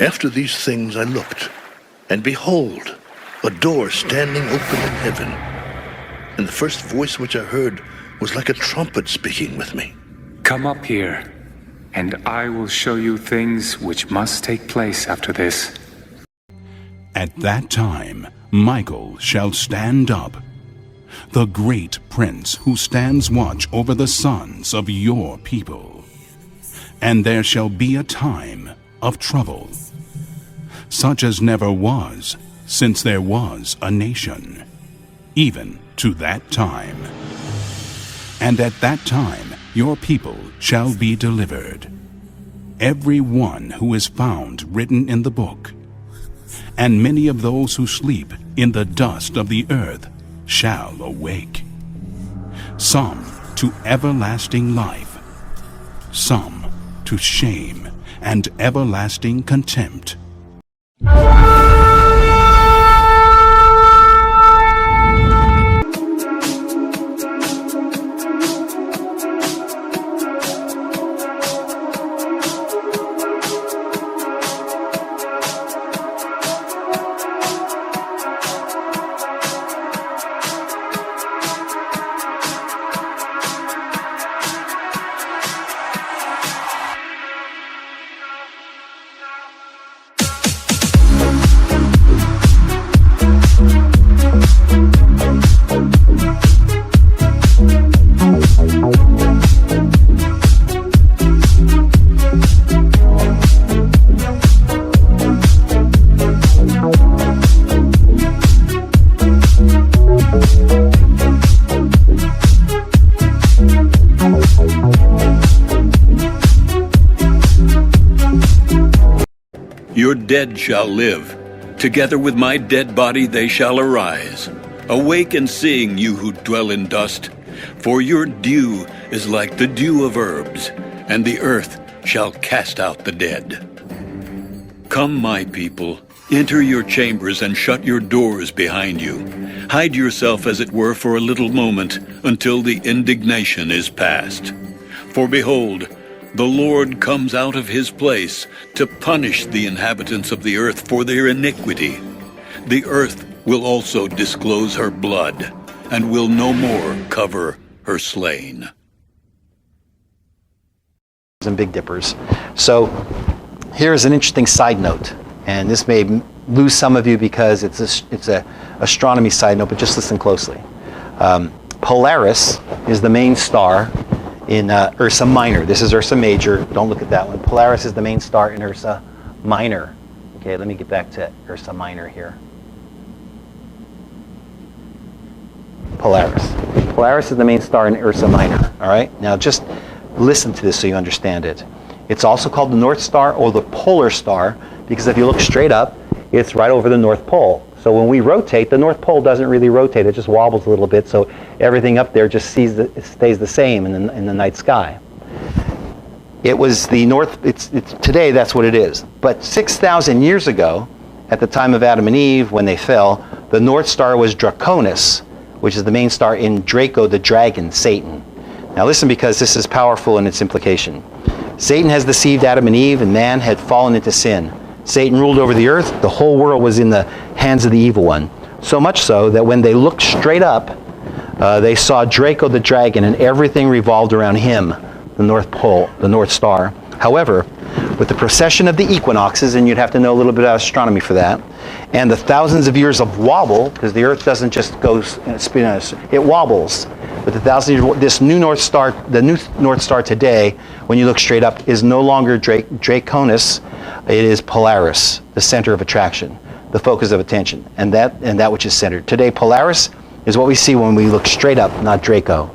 After these things I looked, and behold, a door standing open in heaven. And the first voice which I heard was like a trumpet speaking with me. Come up here, and I will show you things which must take place after this. At that time, Michael shall stand up, the great prince who stands watch over the sons of your people. And there shall be a time of trouble, such as never was since there was a nation, even to that time. And at that time your people shall be delivered, every one who is found written in the book. And many of those who sleep in the dust of the earth shall awake, some to everlasting life, some to shame and everlasting contempt. Your dead shall live. Together with my dead body they shall arise. Awake and sing, you who dwell in dust, for your dew is like the dew of herbs, and the earth shall cast out the dead. Come, my people, enter your chambers and shut your doors behind you. Hide yourself, as it were, for a little moment, until the indignation is past. For behold, the Lord comes out of his place to punish the inhabitants of the earth for their iniquity. The earth will also disclose her blood, and will no more cover her slain. And Big Dippers. So here's an interesting side note, and this may lose some of you because it's a astronomy side note, but just listen closely. Polaris is the main star in Ursa Minor. This is Ursa Major. Don't look at that one. Polaris is the main star in Ursa Minor. Okay, let me get back to Ursa Minor here. Polaris. Polaris is the main star in Ursa Minor. All right? Now just listen to this so you understand it. It's also called the North Star or the Polar Star because if you look straight up, it's right over the North Pole. So when we rotate, the North Pole doesn't really rotate. It just wobbles a little bit, so everything up there just stays the same in the night sky. It was the North, today that's what it is. But 6,000 years ago, at the time of Adam and Eve, when they fell, the North Star was Draconis, which is the main star in Draco, the dragon, Satan. Now listen, because this is powerful in its implication. Satan has deceived Adam and Eve, and man had fallen into sin. Satan ruled over the earth. The whole world was in the hands of the evil one. So much so that when they looked straight up, they saw Draco the dragon, and everything revolved around him, the North Pole, the North Star. However, with the precession of the equinoxes, and you'd have to know a little bit of astronomy for that, and the thousands of years of wobble, because the earth doesn't just go spin, it wobbles. But the thousands of years, this new North Star, the new North Star today, when you look straight up, is no longer Draconis. It is Polaris, the center of attraction, the focus of attention, and that which is centered. Today, Polaris is what we see when we look straight up, not Draco.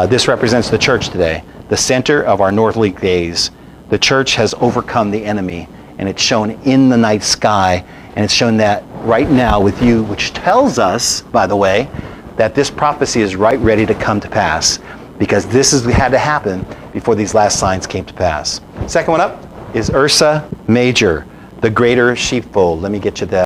This represents the church today, the center of our northerly gaze. The church has overcome the enemy, and it's shown in the night sky, and it's shown that right now with you, which tells us, by the way, that this prophecy is right ready to come to pass, because this had to happen before these last signs came to pass. Second one up is Ursa Major, the greater sheepfold. Let me get you that.